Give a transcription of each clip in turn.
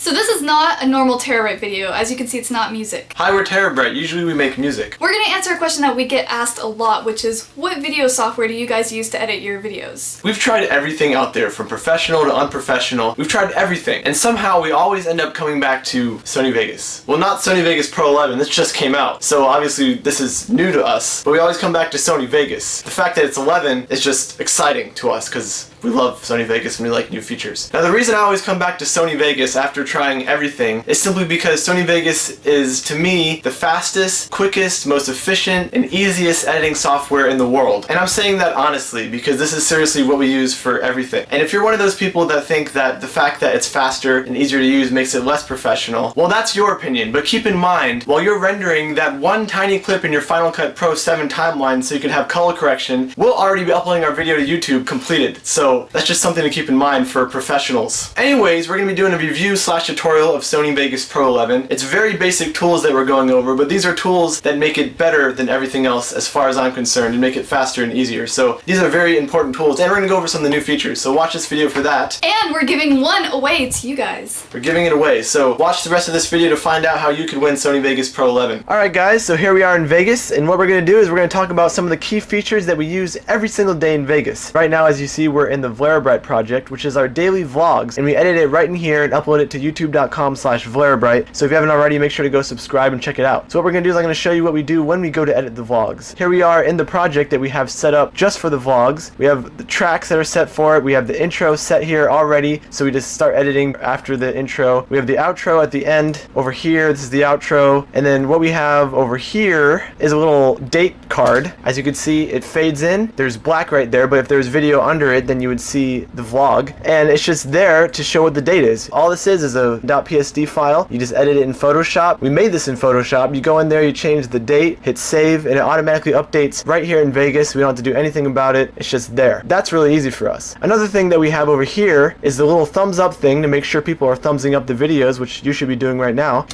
So this is not a normal TeraBrite video. As you can see, it's not music. Hi, we're TeraBrite. Usually we make music. We're gonna answer a question that we get asked a lot, which is, what video software do you guys use to edit your videos? We've tried everything out there, from professional to unprofessional. We've tried everything. And somehow we always end up coming back to Sony Vegas. Well, not Sony Vegas Pro 11. This just came out. So obviously this is new to us, but we always come back to Sony Vegas. The fact that it's 11 is just exciting to us because we love Sony Vegas and we like new features. Now, the reason I always come back to Sony Vegas after trying everything is simply because Sony Vegas is, to me, the fastest, quickest, most efficient, and easiest editing software in the world. And I'm saying that honestly because this is seriously what we use for everything. And if you're one of those people that think that the fact that it's faster and easier to use makes it less professional, well, that's your opinion. But keep in mind, while you're rendering that one tiny clip in your Final Cut Pro 7 timeline so you can have color correction, we'll already be uploading our video to YouTube completed. So that's just something to keep in mind for professionals. Anyways, we're going to be doing a review/tutorial of Sony Vegas Pro 11. It's very basic tools that we're going over, but these are tools that make it better than everything else as far as I'm concerned and make it faster and easier. So these are very important tools, and we're going to go over some of the new features. So watch this video for that. And we're giving one away to you guys. We're giving it away. So watch the rest of this video to find out how you could win Sony Vegas Pro 11. Alright guys, so here we are in Vegas, and what we're going to do is we're going to talk about some of the key features that we use every single day in Vegas. Right now, as you see, we're in the VleraBrite project, which is our daily vlogs, and we edit it right in here and upload it to youtube.com/VleraBrite. So if you haven't already, make sure to go subscribe and check it out. So what we're going to do is I'm going to show you what we do when we go to edit the vlogs. Here we are in the project that we have set up just for the vlogs. We have the tracks that are set for it. We have the intro set here already, so we just start editing after the intro. We have the outro at the end over here. This is the outro, and then what we have over here is a little date card. As you can see, it fades in. There's black right there, but if there's video under it, then you would see the vlog, and it's just there to show what the date is. All this is a .psd file. You just edit it in Photoshop. We made this in Photoshop. You go in there, you change the date, hit save, and it automatically updates right here in Vegas. We don't have to do anything about it. It's just there. That's really easy for us. Another thing that we have over here is the little thumbs up thing to make sure people are thumbsing up the videos, which you should be doing right now.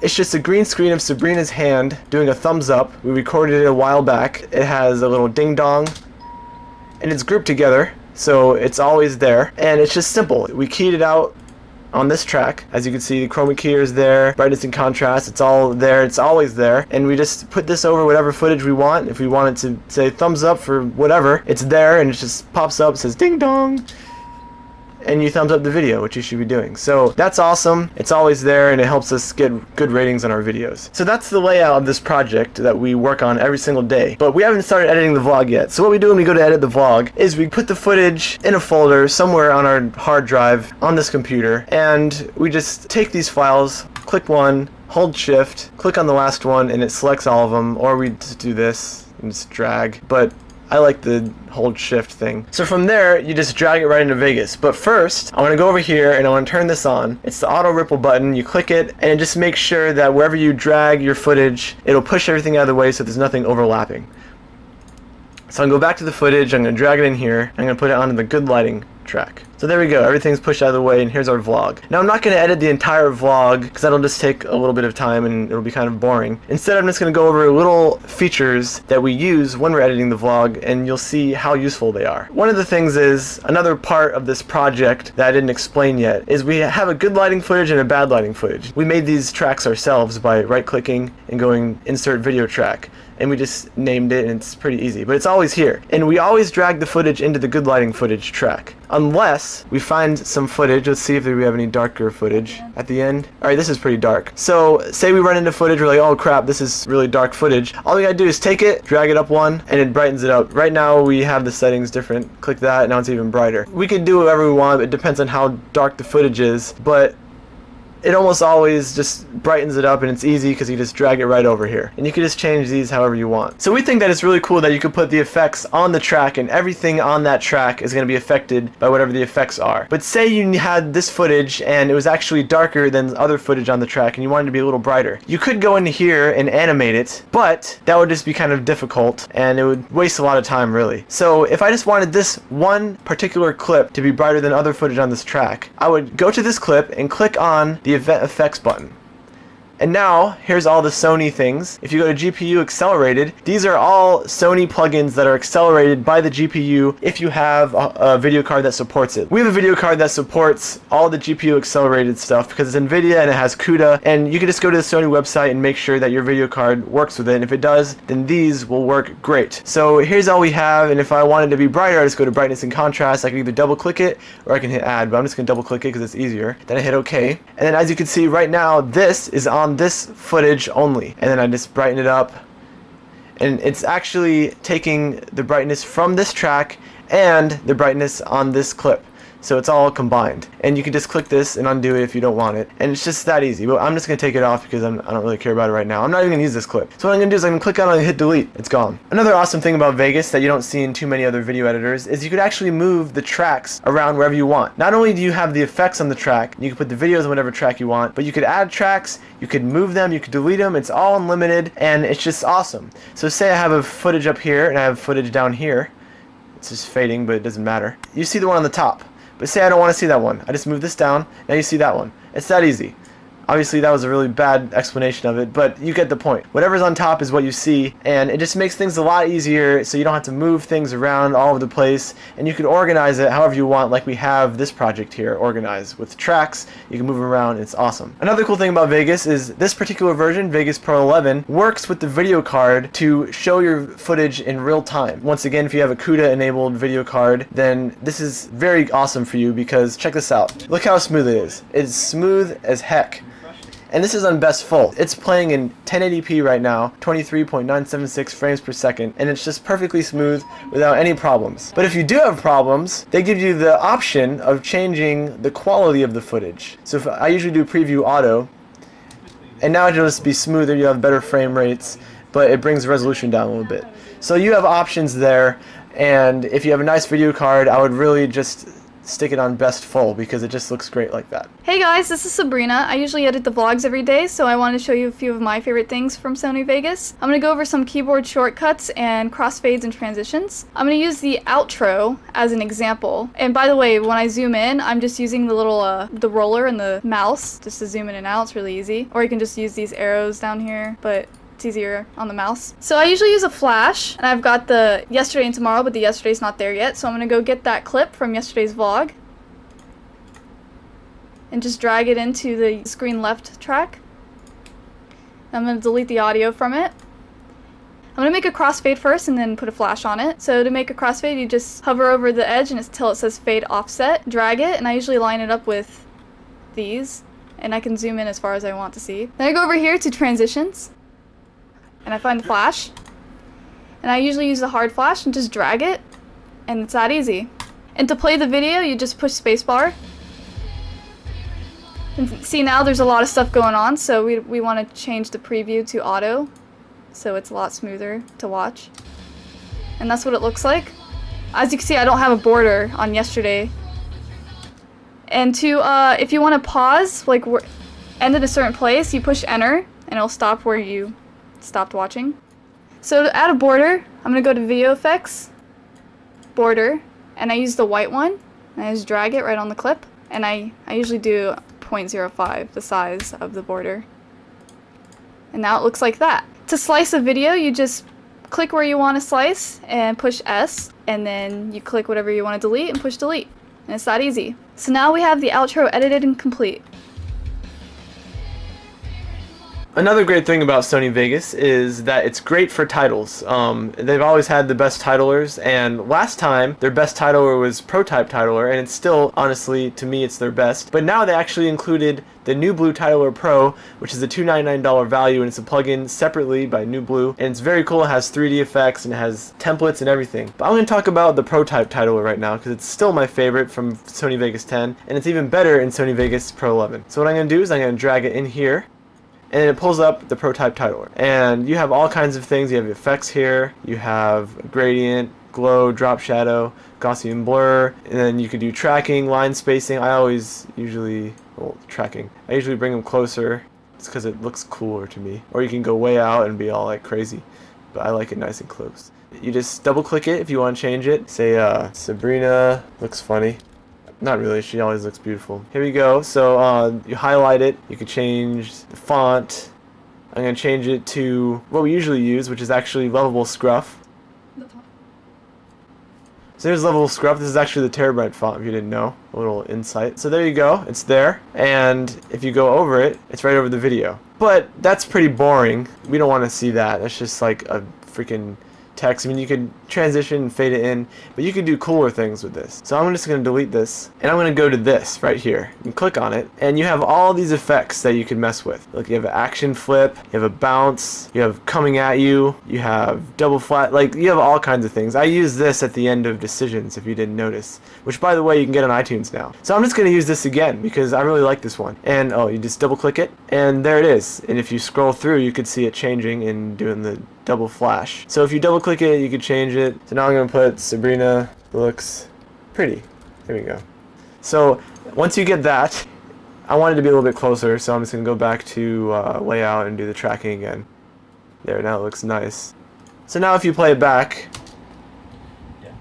It's just a green screen of Sabrina's hand doing a thumbs up. We recorded it a while back. It has a little ding dong, and it's grouped together, so it's always there, and it's just simple. We keyed it out on this track. As you can see, the chroma key is there, brightness and contrast, it's all there, it's always there, and we just put this over whatever footage we want. If we want it to say thumbs up for whatever, it's there, and it just pops up, says ding dong, and you thumbs up the video, which you should be doing. So that's awesome. It's always there, and it helps us get good ratings on our videos. So that's the layout of this project that we work on every single day. But we haven't started editing the vlog yet. So what we do when we go to edit the vlog is we put the footage in a folder somewhere on our hard drive on this computer, and we just take these files, click one, hold shift, click on the last one, and it selects all of them, or we just do this and just drag. But I like the hold shift thing. So from there, you just drag it right into Vegas. But first, I want to go over here and I want to turn this on. It's the auto ripple button. You click it and it just makes sure that wherever you drag your footage, it'll push everything out of the way so there's nothing overlapping. So I'm going to go back to the footage. I'm going to drag it in here. I'm going to put it onto the good lighting track. So there we go, everything's pushed out of the way, and here's our vlog. Now I'm not going to edit the entire vlog because that'll just take a little bit of time and it'll be kind of boring. Instead, I'm just going to go over little features that we use when we're editing the vlog, and you'll see how useful they are. One of the things is, another part of this project that I didn't explain yet, is we have a good lighting footage and a bad lighting footage. We made these tracks ourselves by right-clicking and going insert video track, and we just named it, and it's pretty easy, but it's always here. And we always drag the footage into the good lighting footage track, unless we find some footage. Let's see if we have any darker footage at the end. Alright, this is pretty dark. So say we run into footage, we're like, oh crap, this is really dark footage. All we gotta do is take it, drag it up one, and it brightens it up. Right now we have the settings different. Click that, now it's even brighter. We can do whatever we want, it depends on how dark the footage is, but it almost always just brightens it up, and it's easy because you just drag it right over here. And you can just change these however you want. So we think that it's really cool that you can put the effects on the track, and everything on that track is going to be affected by whatever the effects are. But say you had this footage and it was actually darker than other footage on the track and you wanted it to be a little brighter. You could go into here and animate it, but that would just be kind of difficult and it would waste a lot of time really. So if I just wanted this one particular clip to be brighter than other footage on this track, I would go to this clip and click on the event effects button. And now, here's all the Sony things. If you go to GPU Accelerated, these are all Sony plugins that are accelerated by the GPU if you have a video card that supports it. We have a video card that supports all the GPU Accelerated stuff because it's NVIDIA and it has CUDA, and you can just go to the Sony website and make sure that your video card works with it, and if it does, then these will work great. So here's all we have, and if I wanted to be brighter, I just go to brightness and contrast. I can either double click it or I can hit add, but I'm just going to double click it because it's easier. Then I hit OK, and then as you can see right now, this is on this footage only, and then I just brighten it up, and it's actually taking the brightness from this track and the brightness on this clip, so it's all combined. And you can just click this and undo it if you don't want it, and it's just that easy. But I'm just going to take it off because I don't really care about it right now. I'm not even going to use this clip. So what I'm going to do is I'm going to click on it and hit delete. It's gone. Another awesome thing about Vegas that you don't see in too many other video editors is you could actually move the tracks around wherever you want. Not only do you have the effects on the track, you can put the videos on whatever track you want, but you could add tracks, you could move them, you could delete them. It's all unlimited, and it's just awesome. So say I have a footage up here and I have footage down here. It's just fading, but it doesn't matter. You see the one on the top. But say I don't want to see that one. I just move this down, now you see that one. It's that easy. Obviously that was a really bad explanation of it, but you get the point. Whatever's on top is what you see, and it just makes things a lot easier so you don't have to move things around all over the place, and you can organize it however you want, like we have this project here organized with tracks. You can move them around, and it's awesome. Another cool thing about Vegas is this particular version, Vegas Pro 11, works with the video card to show your footage in real time. Once again, if you have a CUDA enabled video card, then this is very awesome for you because check this out. Look how smooth it is. It's smooth as heck. And this is on best full. It's playing in 1080p right now, 23.976 frames per second, and it's just perfectly smooth without any problems. But if you do have problems, they give you the option of changing the quality of the footage. So if I usually do preview auto, and now it'll just be smoother, you have better frame rates, but it brings the resolution down a little bit. So you have options there, and if you have a nice video card, I would really just stick it on best full because it just looks great like that. Hey guys, this is Sabrina. I usually edit the vlogs every day, so I wanted to show you a few of my favorite things from Sony Vegas. I'm going to go over some keyboard shortcuts and crossfades and transitions. I'm going to use the outro as an example. And by the way, when I zoom in, I'm just using the little the roller and the mouse just to zoom in and out. It's really easy. Or you can just use these arrows down here, but it's easier on the mouse. So I usually use a flash, and I've got the yesterday and tomorrow, but the yesterday's not there yet, so I'm gonna go get that clip from yesterday's vlog and just drag it into the screen left track. I'm gonna delete the audio from it. I'm gonna make a crossfade first and then put a flash on it. So to make a crossfade, you just hover over the edge and until it says fade offset, drag it, and I usually line it up with these, and I can zoom in as far as I want to see. Then I go over here to transitions, and I find the flash, and I usually use the hard flash and just drag it, and it's that easy. And to play the video, you just push spacebar. And see, now there's a lot of stuff going on, so we want to change the preview to auto, so it's a lot smoother to watch. And that's what it looks like. As you can see, I don't have a border on yesterday. And to if you want to pause, like end at a certain place, you push enter, and it'll stop where you stopped watching. So to add a border, I'm going to go to video effects, border, and I use the white one, and I just drag it right on the clip, and I usually do 0.05, the size of the border. And now it looks like that. To slice a video, you just click where you want to slice and push S, and then you click whatever you want to delete and push delete. And it's that easy. So now we have the outro edited and complete. Another great thing about Sony Vegas is that it's great for titles. They've always had the best titlers, and last time their best titler was ProType Titler, and it's still, honestly, to me, it's their best. But now they actually included the New Blue Titler Pro, which is a $299 value, and it's a plugin separately by New Blue, and it's very cool. It has 3D effects and it has templates and everything. But I'm going to talk about the ProType Titler right now because it's still my favorite from Sony Vegas 10, and it's even better in Sony Vegas Pro 11. So what I'm going to do is I'm going to drag it in here, and it pulls up the ProType Titler. And you have all kinds of things. You have effects here, you have gradient, glow, drop shadow, Gaussian blur, and then you could do tracking, line spacing. I usually bring them closer. It's because it looks cooler to me. Or you can go way out and be all like crazy, but I like it nice and close. You just double click it if you want to change it. Say Sabrina looks funny. Not really, she always looks beautiful. Here we go. So you highlight it, you can change the font. I'm going to change it to what we usually use, which is actually Lovable Scruff. So here's Lovable Scruff. This is actually the TeraBrite font, if you didn't know. A little insight. So there you go. It's there. And if you go over it, it's right over the video. But that's pretty boring. We don't want to see that. That's just like a freaking text. I mean, you could transition and fade it in, but you could do cooler things with this. So I'm just going to delete this, and I'm going to go to this right here and click on it, and you have all these effects that you can mess with. Like you have an action flip, you have a bounce, you have coming at you, you have double flat, like you have all kinds of things. I use this at the end of decisions, if you didn't notice, which by the way you can get on iTunes now. So I'm just going to use this again because I really like this one. And oh, you just double click it, and there it is. And if you scroll through, you could see it changing and doing the double flash. So if you double click it, you could change it. So now I'm going to put Sabrina looks pretty. There we go. So once you get that, I want it to be a little bit closer, so I'm just going to go back to layout and do the tracking again. There, now it looks nice. So now if you play it back, yeah.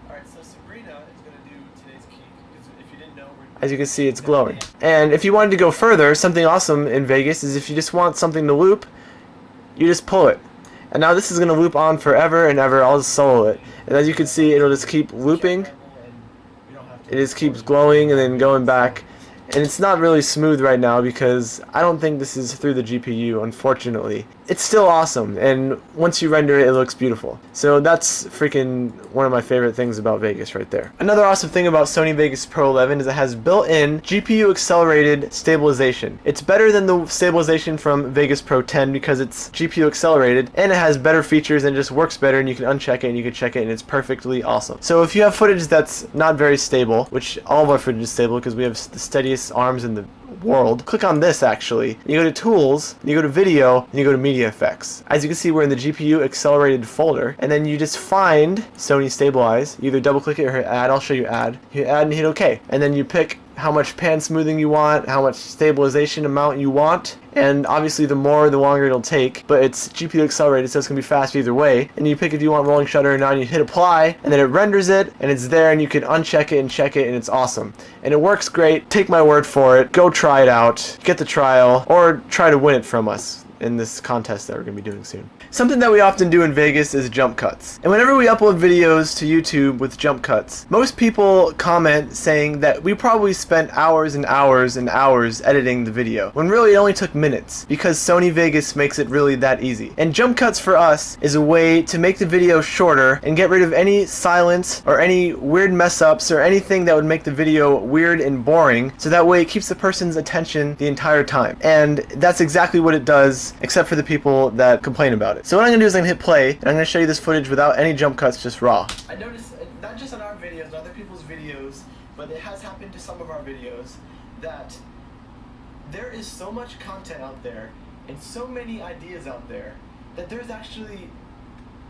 Alright, so Sabrina is going to do today's key, because if you didn't know, as you can see, it's glowing. And if you wanted to go further, something awesome in Vegas is if you just want something to loop, you just pull it. And now this is going to loop on forever and ever. I'll just solo it. And as you can see, it'll just keep looping. It just keeps glowing and then going back. And it's not really smooth right now because I don't think this is through the GPU, unfortunately. It's still awesome, and once you render it, it looks beautiful. So that's freaking one of my favorite things about Vegas right there. Another awesome thing about Sony Vegas Pro 11 is it has built-in GPU Accelerated Stabilization. It's better than the stabilization from Vegas Pro 10 because it's GPU accelerated, and it has better features and just works better, and you can uncheck it and you can check it, and it's perfectly awesome. So if you have footage that's not very stable, which all of our footage is stable because we have the steadiest arms in the world, click on this actually. You go to Tools, you go to Video, and you go to Media Effects. As you can see, we're in the GPU Accelerated folder, and then you just find Sony Stabilize. You either double click it or hit Add. I'll show you Add. You hit Add and hit OK. And then you pick how much pan smoothing you want, how much stabilization amount you want, and obviously the more the longer it'll take, but it's GPU accelerated so it's going to be fast either way. And you pick if you want rolling shutter or not, and you hit apply, and then it renders it, and it's there, and you can uncheck it and check it, and it's awesome. And it works great. Take my word for it. Go try it out. Get the trial, or try to win it from us in this contest that we're going to be doing soon. Something that we often do in Vegas is jump cuts. And whenever we upload videos to YouTube with jump cuts, most people comment saying that we probably spent hours and hours and hours editing the video, when really it only took minutes, because Sony Vegas makes it really that easy. And jump cuts for us is a way to make the video shorter and get rid of any silence or any weird mess ups or anything that would make the video weird and boring, so that way it keeps the person's attention the entire time. And that's exactly what it does, except for the people that complain about it. So what I'm going to do is I'm going to hit play, and I'm going to show you this footage without any jump cuts, just raw. I noticed, not just on our videos, other people's videos, but it has happened to some of our videos, that there is so much content out there, and so many ideas out there, that there's actually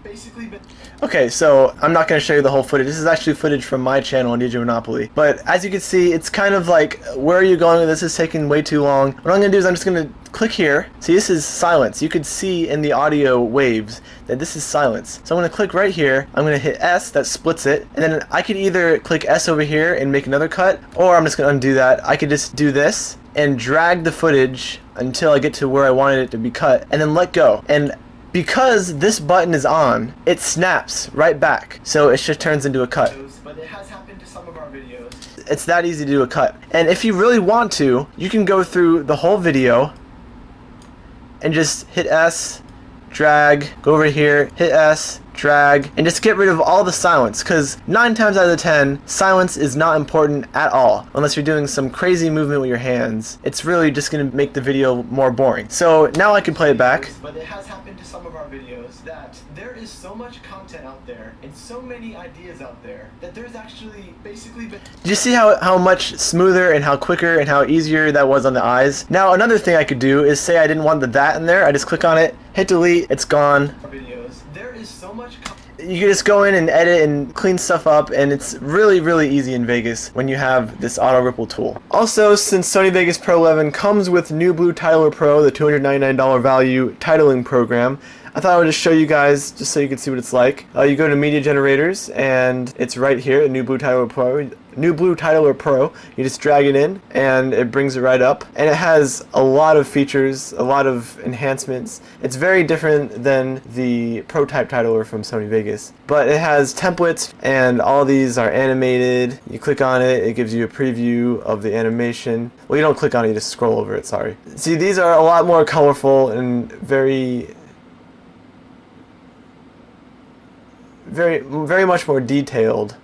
basically been... Okay, so I'm not going to show you the whole footage. This is actually footage from my channel on DJ Monopoly. But as you can see, it's kind of like, where are you going? This is taking way too long. What I'm going to do is I'm just going to click here. See, this is silence. You could see in the audio waves that this is silence. So I'm going to click right here. I'm going to hit S, that splits it. And then I could either click S over here and make another cut, or I'm just going to undo that. I could just do this and drag the footage until I get to where I wanted it to be cut, and then let go. And because this button is on, it snaps right back, so it just turns into a cut. But it has happened to some of our videos. It's that easy to do a cut. And if you really want to, you can go through the whole video and just hit S, drag, go over here, hit S, drag, and just get rid of all the silence, because 9 times out of 10, silence is not important at all, unless you're doing some crazy movement with your hands. It's really just going to make the video more boring. So now I can play it back. But it has happened to some of our videos that there is so much content out there, and so many ideas out there, that there's actually basically been... Did you see how much smoother and how quicker and how easier that was on the eyes? Now another thing I could do is say I didn't want the that in there. I just click on it, hit delete, it's gone. There is so much you can just go in and edit and clean stuff up, and it's really easy in Vegas when you have this auto ripple tool. Also, since Sony Vegas Pro 11 comes with New Blue Titler Pro, the $299 value titling program, I thought I would just show you guys just so you can see what it's like. You go to Media Generators, and it's right here, New Blue Titler Pro. You just drag it in, and it brings it right up. And it has a lot of features, a lot of enhancements. It's very different than the Pro type titler from Sony Vegas. But it has templates, and all these are animated. You click on it, it gives you a preview of the animation. Well, you don't click on it, you just scroll over it, sorry. See, these are a lot more colorful and very much more detailed,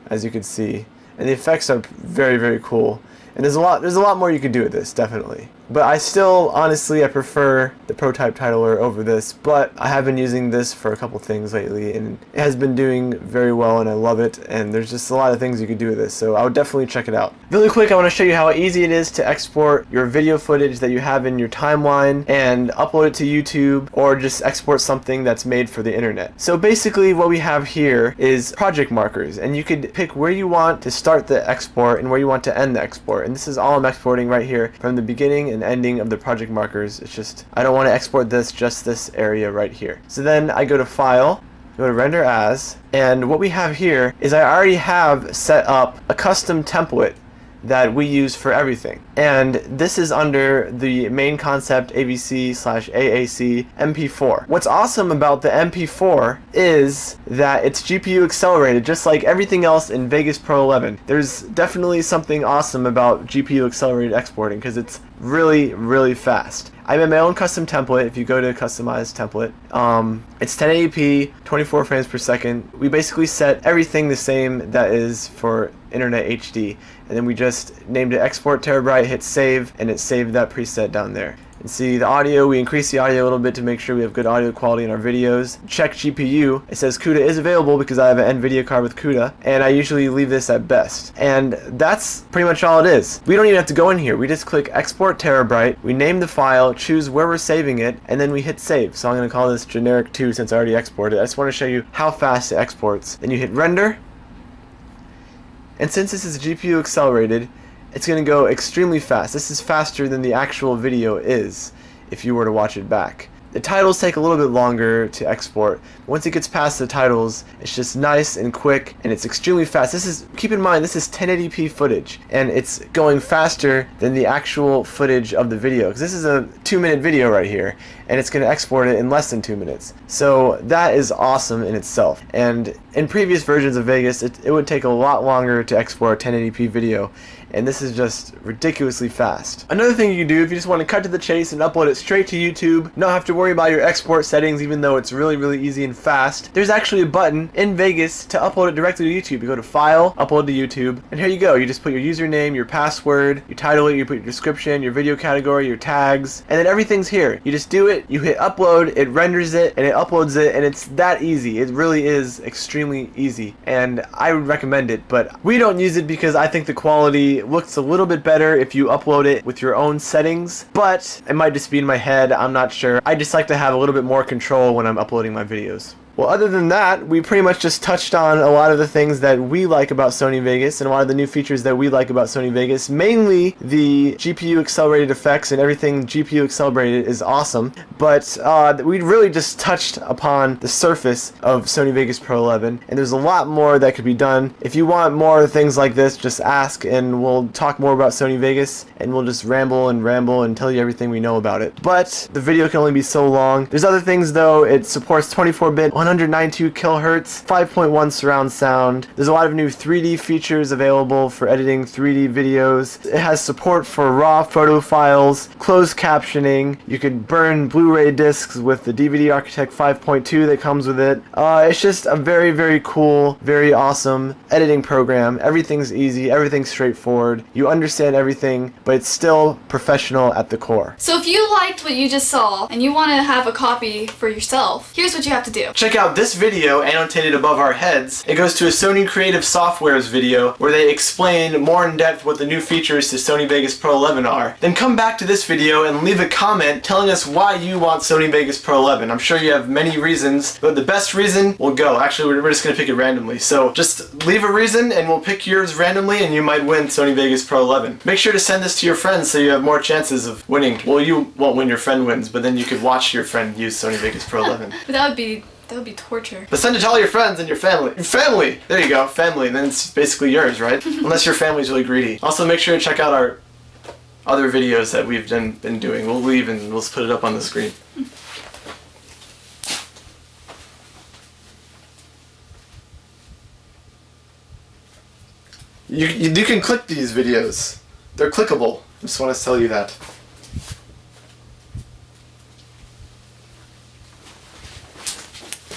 as you can see. And the effects are very, very cool. And there's a lot more you could do with this, definitely. But I still, honestly, I prefer the Pro type titler over this, but I have been using this for a couple things lately, and it has been doing very well, and I love it, and there's just a lot of things you could do with this, so I would definitely check it out. Really quick, I want to show you how easy it is to export your video footage that you have in your timeline and upload it to YouTube, or just export something that's made for the internet. So basically what we have here is project markers, and you could pick where you want to start the export and where you want to end the export, and this is all I'm exporting right here from the beginning and ending of the project markers. It's just, I don't want to export just this area right here. So then I go to File, go to Render As, and what we have here is I already have set up a custom template that we use for everything. And this is under the main concept AVC/AAC MP4. What's awesome about the MP4 is that it's GPU accelerated just like everything else in Vegas Pro 11. There's definitely something awesome about GPU accelerated exporting because it's really, really fast. I made my own custom template. If you go to customize template, it's 1080p, 24 frames per second. We basically set everything the same that is for Internet HD, and then we just named it Export TeraBrite, hit save, and it saved that preset down there. And see the audio, we increased the audio a little bit to make sure we have good audio quality in our videos. Check GPU, it says CUDA is available because I have an NVIDIA card with CUDA, and I usually leave this at best. And that's pretty much all it is. We don't even have to go in here, we just click Export TeraBrite, we name the file, choose where we're saving it, and then we hit save. So I'm going to call this generic 2 since I already exported. I just want to show you how fast it exports. Then you hit render, and since this is GPU accelerated, it's going to go extremely fast. This is faster than the actual video is if you were to watch it back. The titles take a little bit longer to export. Once it gets past the titles, it's just nice and quick, and it's extremely fast. This is, keep in mind, this is 1080p footage, and it's going faster than the actual footage of the video, because this is a 2-minute video right here, and it's going to export it in less than 2 minutes. So that is awesome in itself. And in previous versions of Vegas, it would take a lot longer to export a 1080p video, and this is just ridiculously fast. Another thing you can do if you just want to cut to the chase and upload it straight to YouTube, not have to worry about your export settings even though it's really, really easy and fast, there's actually a button in Vegas to upload it directly to YouTube. You go to File, Upload to YouTube, and here you go. You just put your username, your password, you title it, you put your description, your video category, your tags, and then everything's here. You just do it, you hit upload, it renders it, and it uploads it, and it's that easy. It really is extremely easy, and I would recommend it, but we don't use it because I think the quality looks a little bit better if you upload it with your own settings, but it might just be in my head, I'm not sure. I just like to have a little bit more control when I'm uploading my videos. Well, other than that, we pretty much just touched on a lot of the things that we like about Sony Vegas and a lot of the new features that we like about Sony Vegas. Mainly the GPU accelerated effects, and everything GPU accelerated is awesome. But we really just touched upon the surface of Sony Vegas Pro 11, and there's a lot more that could be done. If you want more things like this, just ask and we'll talk more about Sony Vegas, and we'll just ramble and tell you everything we know about it. But the video can only be so long. There's other things though. It supports 24-bit 192 kHz, 5.1 surround sound. There's a lot of new 3D features available for editing 3D videos. It has support for raw photo files, closed captioning. You could burn Blu-ray discs with the DVD Architect 5.2 that comes with it. It's just a very, very cool, very awesome editing program. Everything's easy, everything's straightforward. You understand everything, but it's still professional at the core. So if you liked what you just saw and you want to have a copy for yourself, here's what you have to do. Check check out this video annotated above our heads. It goes to a Sony Creative Software's video where they explain more in depth what the new features to Sony Vegas Pro 11 are. Then come back to this video and leave a comment telling us why you want Sony Vegas Pro 11. I'm sure you have many reasons, but the best reason will go. Actually, we're just going to pick it randomly. So just leave a reason and we'll pick yours randomly and you might win Sony Vegas Pro 11. Make sure to send this to your friends so you have more chances of winning. Well, you won't win, your friend wins, but then you could watch your friend use Sony Vegas Pro 11. But that would be torture. But send it to all your friends and your family. Your family! There you go, family. And then it's basically yours, right? Unless your family's really greedy. Also, make sure to check out our other videos that we've been doing. We'll leave and we'll put it up on the screen. You can click these videos. They're clickable. I just want to tell you that.